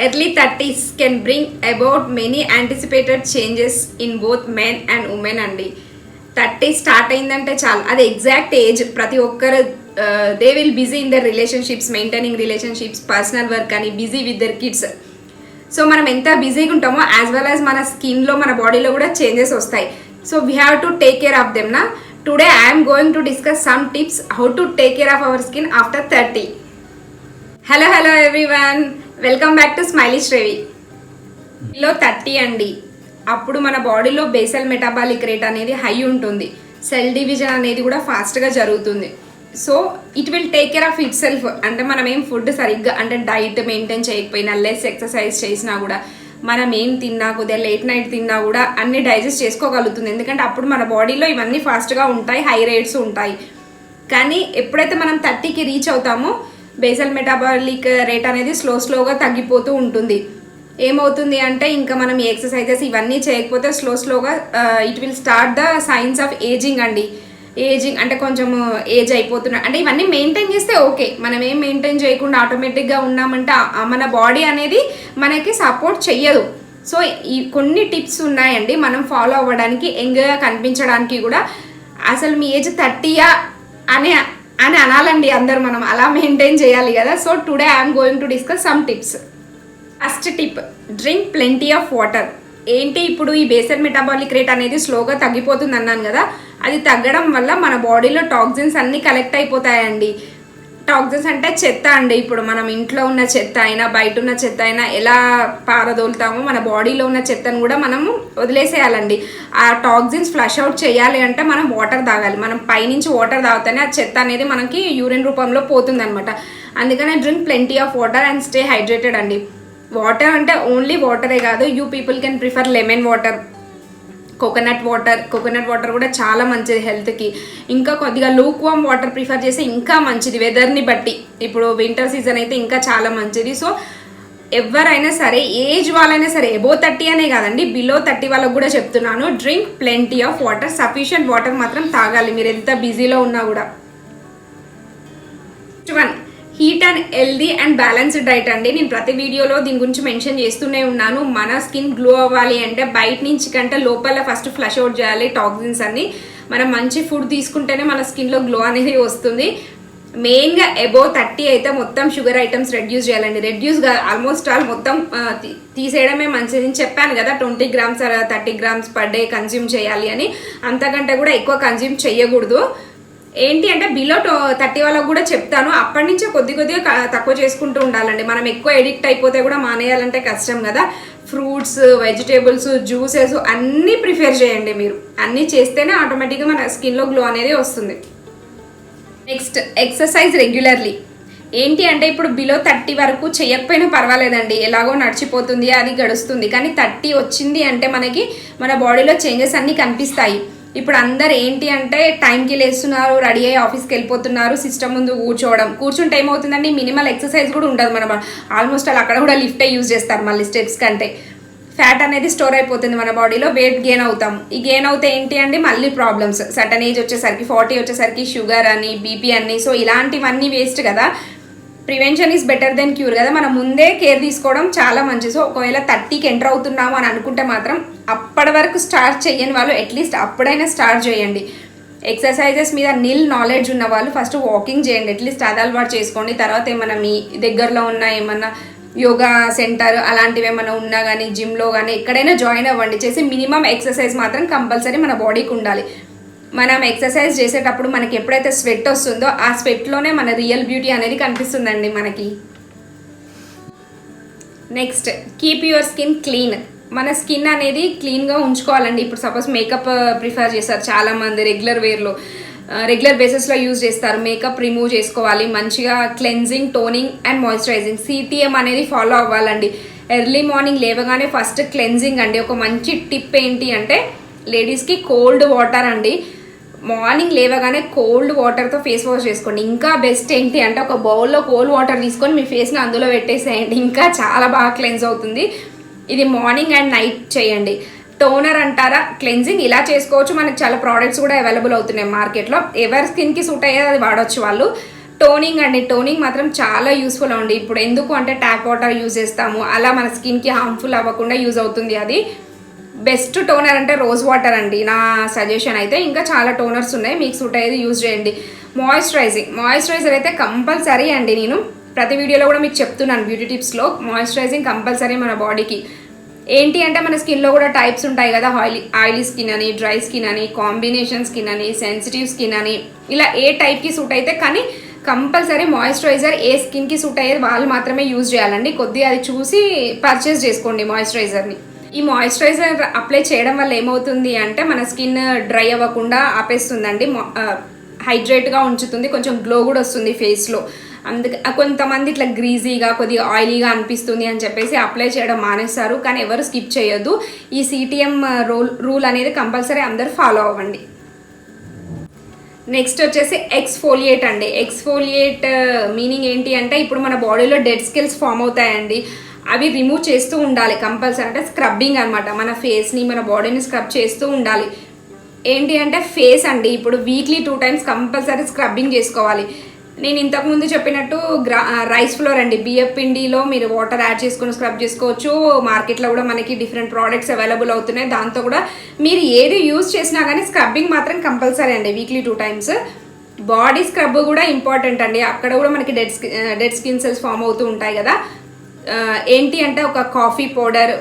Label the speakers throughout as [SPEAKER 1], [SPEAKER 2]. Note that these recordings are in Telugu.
[SPEAKER 1] Early 30s can bring about many anticipated changes in both men and women అండి. 30 స్టార్ట్ అయిందంటే చాలు, అది ఎగ్జాక్ట్ ఏజ్. ప్రతి ఒక్కరు they will busy in their relationships, maintaining relationships, personal work అని, busy with their kids. So మనం ఎంత బిజీగా ఉంటామో యాజ్ వెల్ యాజ్ మన స్కిన్లో, మన బాడీలో కూడా చేంజెస్ వస్తాయి. So we have to take care of them నా. Today I'm going to discuss some tips how to take care of our skin after 30. Hello everyone, welcome back to smiley Shrevi. లో 30 అండి, అప్పుడు మన బాడీలో బేసల్ మెటాబాలిక్ రేట్ అనేది హై ఉంటుంది, సెల్ డివిజన్ అనేది కూడా ఫాస్ట్గా జరుగుతుంది. So it will take care of itself. అంటే మనం ఏం ఫుడ్ సరిగ్గా అంటే డైట్ మెయింటైన్ చేయకపోయినా, లెస్ ఎక్సర్సైజ్ చేసినా కూడా, మనం ఏం తిన్నా, కొద్దిగా లేట్ నైట్ తిన్నా కూడా అన్ని డైజెస్ట్ చేసుకోగలుగుతుంది. ఎందుకంటే అప్పుడు మన బాడీలో ఇవన్నీ ఫాస్ట్గా ఉంటాయి, హై రేట్స్ ఉంటాయి. కానీ ఎప్పుడైతే మనం 30కి రీచ్ అవుతామో బేసల్ మెటాబాలిక్ రేట్ అనేది స్లోగా తగ్గిపోతూ ఉంటుంది. ఏమవుతుంది అంటే ఇంకా మనం ఈ ఎక్సర్సైజెస్ ఇవన్నీ చేయకపోతే స్లోగా it will start the science of ageing అండి. ఏజింగ్ అంటే కొంచెం ఏజ్ అయిపోతున్నా అంటే ఇవన్నీ మెయింటైన్ చేస్తే ఓకే. మనం ఏం మెయింటైన్ చేయకుండా ఆటోమేటిక్గా ఉన్నామంటే మన బాడీ అనేది మనకి సపోర్ట్ చెయ్యదు. సో ఈ కొన్ని టిప్స్ ఉన్నాయండి మనం ఫాలో అవ్వడానికి, యంగ్గా కనిపించడానికి కూడా. అసలు మీ ఏజ్ 30యా అని అనాలండి అందరు, మనం అలా మెయింటైన్ చేయాలి కదా. So today I'm going to discuss some tips. First tip, drink plenty of water. ఏంటి, ఇప్పుడు ఈ బేసల్ మెటాబాలిక్ రేట్ అనేది స్లోగా తగ్గిపోతుంది అన్నాను కదా, అది తగ్గడం వల్ల మన బాడీలో టాక్సిన్స్ అన్నీ కలెక్ట్ అయిపోతాయండి. టాక్సిన్స్ అంటే చెత్త అండి. ఇప్పుడు మనం ఇంట్లో ఉన్న చెత్త అయినా, బయట ఉన్న చెత్త అయినా ఎలా పారదోలుతామో మన బాడీలో ఉన్న చెత్తను కూడా మనము వదిలేసేయాలండి. ఆ టాక్సిన్స్ ఫ్లష్ అవుట్ చేయాలి అంటే మనం వాటర్ తాగాలి. మనం పైనుంచి వాటర్ తాగితేనే ఆ చెత్త అనేది మనకి యూరిన్ రూపంలో పోతుంది అనమాట. అందుకనే drink plenty of water and stay hydrated అండి. వాటర్ అంటే ఓన్లీ వాటరే కాదు, you people can prefer lemon water, coconut water కూడా చాలా మంచిది హెల్త్కి. ఇంకా కొద్దిగా లూక్ వామ్ వాటర్ ప్రిఫర్ చేస్తే ఇంకా మంచిది, వెదర్ని బట్టి. ఇప్పుడు వింటర్ సీజన్ అయితే ఇంకా చాలా మంచిది. సో ఎవరైనా సరే, ఏజ్ వాళ్ళైనా సరే, అబోవ్ 30 అనే కాదండి, బిలో 30 వాళ్ళకు కూడా చెప్తున్నాను, drink plenty of water. Sufficient water మాత్రం తాగాలి మీరు ఎంత బిజీలో ఉన్నా కూడా. Heat and healthy and balanced diet అండి. నేను ప్రతి వీడియోలో దీని గురించి మెన్షన్ చేస్తూనే ఉన్నాను. మన స్కిన్ గ్లో అవ్వాలి అంటే బయట నుంచి కంటే లోపల ఫస్ట్ ఫ్లష్ అవుట్ చేయాలి టాక్సిన్స్ అన్ని. మనం మంచి ఫుడ్ తీసుకుంటేనే మన స్కిన్లో గ్లో అనేది వస్తుంది. మెయిన్గా అబోవ్ 30 అయితే మొత్తం షుగర్ ఐటమ్స్ రెడ్యూస్ చేయాలండి. ఆల్మోస్ట్ ఆల్ మొత్తం తీసేయడమే మంచిది. చెప్పాను కదా 20 grams 30 grams per day consume చేయాలి అని. అంతకంటే కూడా ఎక్కువ కన్జ్యూమ్ చేయకూడదు. ఏంటి అంటే బిలో 30 వాళ్ళకు కూడా చెప్తాను, అప్పటి నుంచే కొద్దిగా తక్కువ చేసుకుంటూ ఉండాలండి. మనం ఎక్కువ ఎడిక్ట్ అయిపోతే కూడా మానేయాలంటే కష్టం కదా. ఫ్రూట్స్, వెజిటేబుల్స్, జ్యూసెస్ అన్నీ ప్రిఫర్ చేయండి మీరు. అన్నీ చేస్తేనే ఆటోమేటిక్గా మన స్కిన్లో గ్లో అనేది వస్తుంది. Next, exercise regularly. ఏంటి అంటే ఇప్పుడు బిలో 30 వరకు చేయకపోయినా పర్వాలేదండి, ఎలాగో నడిచిపోతుంది, అది గడుస్తుంది. కానీ 30 వచ్చింది అంటే మనకి మన బాడీలో చేంజెస్ అన్నీ కనిపిస్తాయి. ఇప్పుడు అందరు ఏంటి అంటే టైంకి లేస్తున్నారు, రెడీ అయ్యి ఆఫీస్కి వెళ్ళిపోతున్నారు, సిస్టమ్ ముందు కూర్చుంటే ఏమవుతుందండి, మినిమల్ ఎక్సర్సైజ్ కూడా ఉండదు. మన ఆల్మోస్ట్ అక్కడ కూడా లిఫ్టే యూజ్ చేస్తారు మళ్ళీ స్టెప్స్ కంటే. ఫ్యాట్ అనేది స్టోర్ అయిపోతుంది మన బాడీలో, వెయిట్ గెయిన్ అవుతాం. ఈ గెయిన్ అవుతే ఏంటి అండి మళ్ళీ ప్రాబ్లమ్స్. సర్టన్ ఏజ్ వచ్చేసరికి 40 వచ్చేసరికి షుగర్ అని, బీపీ అని. సో ఇలాంటివన్నీ వేస్ట్ కదా. Prevention is better than cure కదా. మనం ముందే కేర్ తీసుకోవడం చాలా మంచిది. సో ఒకవేళ 30కి ఎంటర్ అవుతున్నాము అని అనుకుంటే మాత్రం అప్పటి వరకు స్టార్ట్ చేయని వాళ్ళు అట్లీస్ట్ అప్పుడైనా స్టార్ట్ చేయండి. ఎక్సర్సైజెస్ మీద నాలెడ్జ్ ఉన్న వాళ్ళు ఫస్ట్ వాకింగ్ చేయండి, అట్లీస్ట్ అది అలవాటు చేసుకోండి. తర్వాత ఏమన్నా మీ దగ్గరలో ఉన్న ఏమన్నా యోగా సెంటర్ అలాంటివి ఏమైనా ఉన్నా కానీ, జిమ్లో కానీ ఎక్కడైనా జాయిన్ అవ్వండి. చేసి మినిమం ఎక్సర్సైజ్ మాత్రం కంపల్సరీ మన బాడీకి ఉండాలి. మనం ఎక్సర్సైజ్ చేసేటప్పుడు మనకి ఎప్పుడైతే స్వెట్ వస్తుందో ఆ స్వెట్లోనే మన రియల్ బ్యూటీ అనేది కనిపిస్తుందండి మనకి. Next, keep your skin clean. మన స్కిన్ అనేది క్లీన్గా ఉంచుకోవాలండి. ఇప్పుడు సపోజ్ మేకప్ ప్రిఫర్ చేస్తారు చాలామంది, రెగ్యులర్ బేసిస్లో యూజ్ చేస్తారు. మేకప్ రిమూవ్ చేసుకోవాలి, మంచిగా cleansing, toning and moisturising, CTM అనేది ఫాలో అవ్వాలండి. ఎర్లీ మార్నింగ్ లేవగానే ఫస్ట్ క్లెన్జింగ్ అండి. ఒక మంచి టిప్ ఏంటి అంటే లేడీస్కి కోల్డ్ వాటర్ అండి. మార్నింగ్ లేవగానే కోల్డ్ వాటర్తో ఫేస్ వాష్ చేసుకోండి. ఇంకా బెస్ట్ ఏంటి అంటే ఒక బౌల్లో కోల్డ్ వాటర్ తీసుకొని మీ ఫేస్ని అందులో పెట్టేసేయండి, ఇంకా చాలా బాగా క్లెన్స్ అవుతుంది. ఇది మార్నింగ్ అండ్ నైట్ చేయండి. టోనర్ అంటారా, క్లెన్జింగ్ ఇలా చేసుకోవచ్చు. మనకి చాలా ప్రోడక్ట్స్ కూడా అవైలబుల్ అవుతున్నాయి మార్కెట్లో. ఎవరి స్కిన్కి సూట్ అయ్యేది అది వాడవచ్చు వాళ్ళు. టోనింగ్ అండి, టోనింగ్ మాత్రం చాలా యూస్ఫుల్ అండి. ఇప్పుడు ఎందుకు అంటే ట్యాప్ వాటర్ యూజ్ చేస్తాము, అలా మన స్కిన్కి హార్మ్ఫుల్ అవ్వకుండా యూజ్ అవుతుంది. అది బెస్ట్ టోనర్ అంటే రోజ్ వాటర్ అండి నా సజెషన్ అయితే. ఇంకా చాలా టోనర్స్ ఉన్నాయి, మీకు సూట్ అయ్యేది యూజ్ చేయండి. మాయిశ్చరైజర్ అయితే కంపల్సరీ అండి. నేను ప్రతి వీడియోలో కూడా మీకు చెప్తున్నాను బ్యూటీ టిప్స్లో, మాయిశ్చరైజింగ్ కంపల్సరీ మన బాడీకి. ఏంటి అంటే మన స్కిన్లో కూడా టైప్స్ ఉంటాయి కదా, ఆయిలీ స్కిన్ అని, డ్రై స్కిన్ అని, కాంబినేషన్ స్కిన్ అని, సెన్సిటివ్ స్కిన్ అని, ఇలా ఏ టైప్కి సూట్ అయితే. కానీ కంపల్సరీ మాయిశ్చరైజర్ ఏ స్కిన్కి సూట్ అయ్యేది వాళ్ళు మాత్రమే యూజ్ చేయాలండి. కొద్దిగా అది చూసి పర్చేస్ చేసుకోండి మాయిశ్చరైజర్ని. ఈ మాయిశ్చరైజర్ అప్లై చేయడం వల్ల ఏమవుతుంది అంటే మన స్కిన్ డ్రై అవ్వకుండా ఆపేస్తుందండి, హైడ్రేట్గా ఉంచుతుంది, కొంచెం గ్లో కూడా వస్తుంది ఫేస్లో. అందుకే కొంతమంది ఇట్లా గ్రీజీగా కొద్దిగా ఆయిలీగా అనిపిస్తుంది అని చెప్పేసి అప్లై చేయడం మానేస్తారు. కానీ ఎవరు స్కిప్ చేయొద్దు. ఈ సిటిఎం రూల్ అనేది కంపల్సరీ అందరూ ఫాలో అవ్వండి. నెక్స్ట్ వచ్చేసి ఎక్స్ఫోలియేట్ అండి. ఎక్స్ఫోలియేట్ మీనింగ్ ఏంటి అంటే ఇప్పుడు మన బాడీలో డెడ్ స్కిల్స్ ఫామ్ అవుతాయండి, అవి రిమూవ్ చేస్తూ ఉండాలి కంపల్సరీ. అంటే స్క్రబ్బింగ్ అనమాట, మన ఫేస్ని మన బాడీని స్క్రబ్ చేస్తూ ఉండాలి. ఏంటి అంటే ఫేస్ అండి, ఇప్పుడు వీక్లీ 2 times కంపల్సరీ స్క్రబ్బింగ్ చేసుకోవాలి. నేను ఇంతకుముందు చెప్పినట్టు రైస్ ఫ్లోర్ అండి, బియ్యం పిండిలో మీరు వాటర్ యాడ్ చేసుకుని స్క్రబ్ చేసుకోవచ్చు. మార్కెట్లో కూడా మనకి డిఫరెంట్ ప్రోడక్ట్స్ అవైలబుల్ అవుతున్నాయి, దాంతో కూడా మీరు ఏది యూజ్ చేసినా కానీ స్క్రబ్బింగ్ మాత్రం కంపల్సరీ అండి, వీక్లీ 2 times. బాడీ స్క్రబ్ కూడా ఇంపార్టెంట్ అండి, అక్కడ కూడా మనకి డెడ్ స్కిన్ సెల్స్ ఫామ్ అవుతూ ఉంటాయి కదా. ఏంటి అంటే ఒక కాఫీ పౌడర్,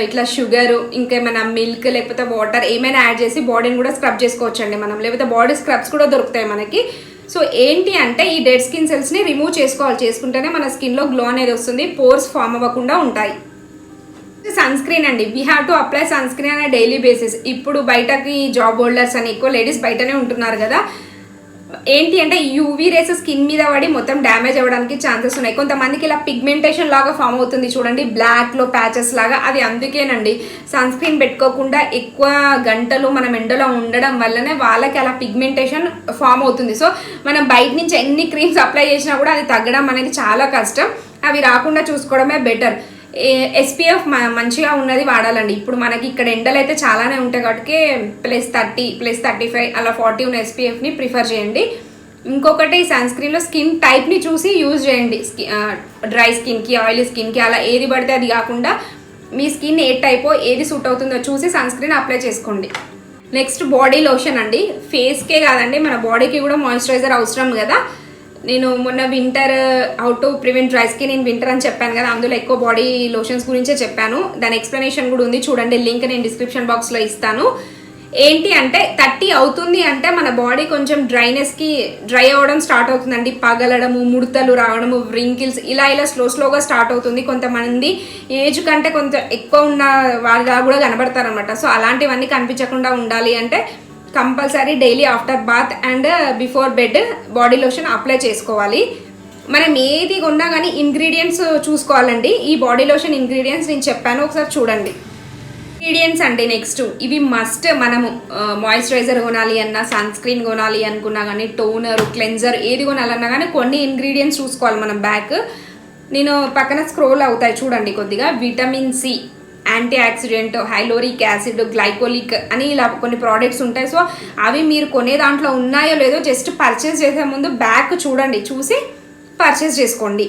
[SPEAKER 1] ఇట్లా షుగర్, ఇంకేమైనా మిల్క్ లేకపోతే వాటర్ ఏమైనా యాడ్ చేసి బాడీని కూడా స్క్రబ్ చేసుకోవచ్చండి మనం, లేకపోతే బాడీ స్క్రబ్స్ కూడా దొరుకుతాయి మనకి. సో ఏంటి అంటే ఈ డెడ్ స్కిన్ సెల్స్ని రిమూవ్ చేసుకోవాలి, చేసుకుంటేనే మన స్కిన్లో గ్లో అనేది వస్తుంది, పోర్స్ ఫామ్ అవ్వకుండా ఉంటాయి. సన్ స్క్రీన్ అండి, we have to apply sunscreen అనే డైలీ బేసిస్. ఇప్పుడు బయటకి జాబ్ హోల్డర్స్ అని ఎక్కువ లేడీస్ బయటనే ఉంటున్నారు కదా, ఏంటి అంటే యూవీ రేస్ స్కిన్ మీద పడి మొత్తం డ్యామేజ్ అవ్వడానికి ఛాన్సెస్ ఉన్నాయి. కొంతమందికి ఇలా పిగ్మెంటేషన్ లాగా ఫామ్ అవుతుంది చూడండి, బ్లాక్లో ప్యాచెస్ లాగా, అది అందుకేనండి సన్ స్క్రీన్ పెట్టుకోకుండా ఎక్కువ గంటలు మనం ఎండలో ఉండడం వల్లనే వాళ్ళకి అలా పిగ్మెంటేషన్ ఫామ్ అవుతుంది. సో మనం బయట నుంచి ఎన్ని క్రీమ్స్ అప్లై చేసినా కూడా అది తగ్గడం అనేది చాలా కష్టం, అవి రాకుండా చూసుకోవడమే బెటర్. SPF మంచిగా ఉన్నది వాడాలండి. ఇప్పుడు మనకి ఇక్కడ ఎండలు అయితే చాలానే ఉంటాయి కాబట్టి +30, +35 అలా 40 ఉన్న SPFని ప్రిఫర్ చేయండి. ఇంకొకటి సన్ స్క్రీన్లో స్కిన్ టైప్ని చూసి యూజ్ చేయండి. డ్రై స్కిన్కి, ఆయిలీ స్కిన్కి అలా ఏది పడితే అది కాకుండా మీ స్కిన్ ఏ టైపో ఏది సూట్ అవుతుందో చూసి సన్ స్క్రీన్ అప్లై చేసుకోండి. నెక్స్ట్ బాడీ లోషన్ అండి, ఫేస్కే కాదండి మన బాడీకి కూడా మాయిశ్చరైజర్ అవసరం కదా. నేను మొన్న winter how to prevent dry skin in winter అని చెప్పాను కదా, అందులో ఎక్కువ బాడీ లోషన్స్ గురించే చెప్పాను, దాని ఎక్స్ప్లెనేషన్ కూడా ఉంది చూడండి, లింక్ నేను డిస్క్రిప్షన్ బాక్స్లో ఇస్తాను. ఏంటి అంటే 30 అవుతుంది అంటే మన బాడీ కొంచెం డ్రై అవ్వడం స్టార్ట్ అవుతుందండి, పగలడము, ముడతలు రావడము, వ్రింకిల్స్ ఇలా స్లోగా స్టార్ట్ అవుతుంది. కొంతమంది ఏజ్ కంటే కొంచెం ఎక్కువ ఉన్న వాళ్ళగా కూడా కనబడతారనమాట. సో అలాంటివన్నీ కనిపించకుండా ఉండాలి అంటే compulsory daily after bath and before bed body lotion apply చేసుకోవాలి. మనం ఏది కొన్నా కానీ ఇంగ్రీడియంట్స్ చూసుకోవాలండి. ఈ బాడీ లోషన్ ఇంగ్రీడియంట్స్ నేను చెప్పాను, ఒకసారి చూడండి. ఇంగ్రీడియంట్స్ అండి నెక్స్ట్ ఇవి మస్ట్. మనము మాయిశ్చరైజర్ కొనాలి అన్నా, సన్ స్క్రీన్ కొనాలి అనుకున్నా కానీ, టోనర్, క్లెన్జర్ ఏది కొనాలన్నా కానీ కొన్ని ఇంగ్రీడియంట్స్ చూసుకోవాలి మనం. బ్యాక్ నేను పక్కన స్క్రోల్ అవుతాయి చూడండి కొద్దిగా. Vitamin C, anti oxidant, హైలోరిక్ acid, glycolic అని ఇలా కొన్ని ప్రోడక్ట్స్ ఉంటాయి. సో అవి మీరు కొనే దాంట్లో ఉన్నాయో లేదో జస్ట్ పర్చేస్ చేసే ముందు బ్యాక్ చూడండి, చూసి పర్చేస్ చేసుకోండి.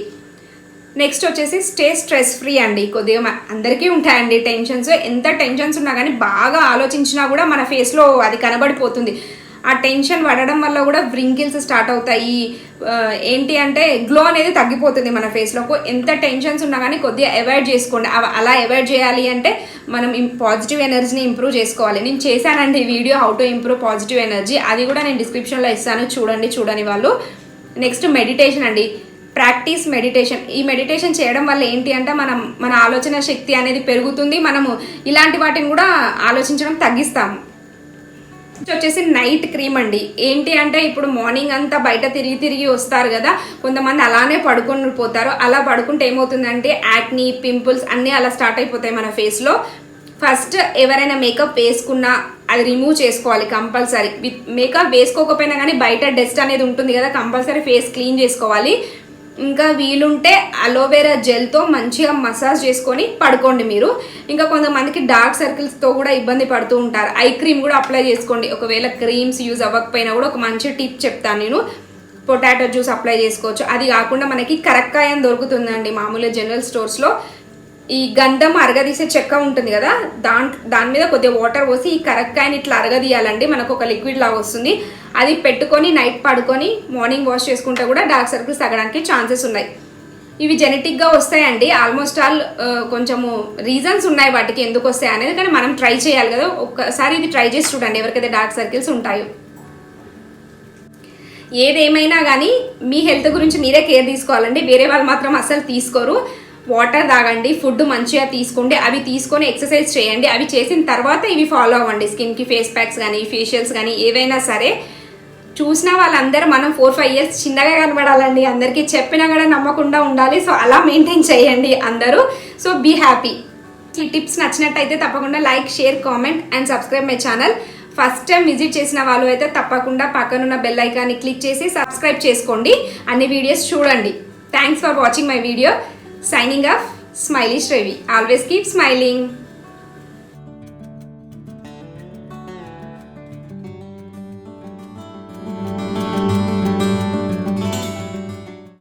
[SPEAKER 1] నెక్స్ట్ వచ్చేసి స్టే స్ట్రెస్ ఫ్రీ అండి. కొద్దిగా అందరికీ ఉంటాయండి టెన్షన్స్, ఎంత టెన్షన్స్ ఉన్నా కానీ బాగా ఆలోచించినా కూడా మన ఫేస్లో అది కనబడిపోతుంది. ఆ టెన్షన్ పడడం వల్ల కూడా వ్రింకిల్స్ స్టార్ట్ అవుతాయి. ఏంటి అంటే గ్లో అనేది తగ్గిపోతుంది మన ఫేస్లో. ఎంత టెన్షన్స్ ఉన్నా కానీ కొద్దిగా అవాయిడ్ చేసుకోండి. అలా అవాయిడ్ చేయాలి అంటే మనం పాజిటివ్ ఎనర్జీని ఇంప్రూవ్ చేసుకోవాలి. నేను చేశానండి video how to improve positive energy, అది కూడా నేను డిస్క్రిప్షన్లో ఇస్తాను, చూడని వాళ్ళు. నెక్స్ట్ మెడిటేషన్ అండి, ప్రాక్టీస్ మెడిటేషన్. ఈ మెడిటేషన్ చేయడం వల్ల ఏంటి అంటే మన ఆలోచన శక్తి అనేది పెరుగుతుంది, మనము ఇలాంటి వాటిని కూడా ఆలోచించడం తగ్గిస్తాము. వచ్చేసి నైట్ క్రీమ్ అండి. ఏంటి అంటే ఇప్పుడు మార్నింగ్ అంతా బయట తిరిగి వస్తారు కదా, కొంతమంది అలానే పడుకొని పోతారు. అలా పడుకుంటే ఏమవుతుందంటే యాక్నీ, పింపుల్స్ అన్నీ అలా స్టార్ట్ అయిపోతాయి మన ఫేస్లో. ఫస్ట్ ఎవరైనా మేకప్ వేసుకున్నా అది రిమూవ్ చేసుకోవాలి కంపల్సరీ. మేకప్ వేసుకోకపోయినా కానీ బయట డస్ట్ అనేది ఉంటుంది కదా, కంపల్సరీ ఫేస్ క్లీన్ చేసుకోవాలి. ఇంకా వీలుంటే అలోవెరా జెల్తో మంచిగా మసాజ్ చేసుకొని పడుకోండి మీరు. ఇంకా కొంతమందికి డార్క్ సర్కిల్స్తో కూడా ఇబ్బంది పడుతూ ఉంటారు, ఐ క్రీమ్ కూడా అప్లై చేసుకోండి. ఒకవేళ క్రీమ్స్ యూజ్ అవ్వకపోయినా కూడా ఒక మంచి టిప్ చెప్తాను నేను. పొటాటో జ్యూస్ అప్లై చేసుకోవచ్చు. అది కాకుండా మనకి కరక్కాయ అని దొరుకుతుందండి మామూలుగా జనరల్ స్టోర్స్లో. ఈ గంధం అరగదీసే చెక్క ఉంటుంది కదా, దాని మీద కొద్దిగా వాటర్ పోసి ఈ కరక్కాయని ఇట్లా అరగదీయాలండి. మనకు ఒక లిక్విడ్ లాగా వస్తుంది. అది పెట్టుకొని నైట్ పడుకొని మార్నింగ్ వాష్ చేసుకుంటే కూడా డార్క్ సర్కిల్స్ తగ్గడానికి ఛాన్సెస్ ఉన్నాయి. ఇవి జెనెటిక్గా వస్తాయండి. ఆల్మోస్ట్ ఆల్ కొంచెము రీజన్స్ ఉన్నాయి వాటికి ఎందుకు వస్తాయి అనేది, కానీ మనం ట్రై చేయాలి కదా. ఒక్కసారి ఇది ట్రై చేసి చూడండి ఎవరికైతే డార్క్ సర్కిల్స్ ఉంటాయో. ఏదేమైనా కానీ మీ హెల్త్ గురించి మీరే కేర్ తీసుకోవాలండి. వేరే వాళ్ళు మాత్రం అస్సలు తీసుకోరు. వాటర్ తాగండి, ఫుడ్ మంచిగా తీసుకోండి, అవి తీసుకొని ఎక్సర్సైజ్ చేయండి. అవి చేసిన తర్వాత ఇవి ఫాలో అవ్వండి. స్కిన్కి ఫేస్ ప్యాక్స్ కానీ ఫేషియల్స్ కానీ ఏవైనా సరే. చూసిన వాళ్ళందరూ మనం 4-5 years చిన్నగా కనబడాలండి. అందరికీ చెప్పినా కూడా నమ్మకుండా ఉండాలి. సో అలా మెయింటైన్ చేయండి అందరూ. So be happy. ఈ టిప్స్ నచ్చినట్టయితే తప్పకుండా like, share, comment and subscribe my channel. First time visit చేసిన వాళ్ళు అయితే తప్పకుండా పక్కనున్న బెల్ ఐకాన్ని క్లిక్ చేసి సబ్స్క్రైబ్ చేసుకోండి. అన్ని వీడియోస్ చూడండి. Thanks for watching my video. Signing off, Smiley Shrevi. Always keep smiling.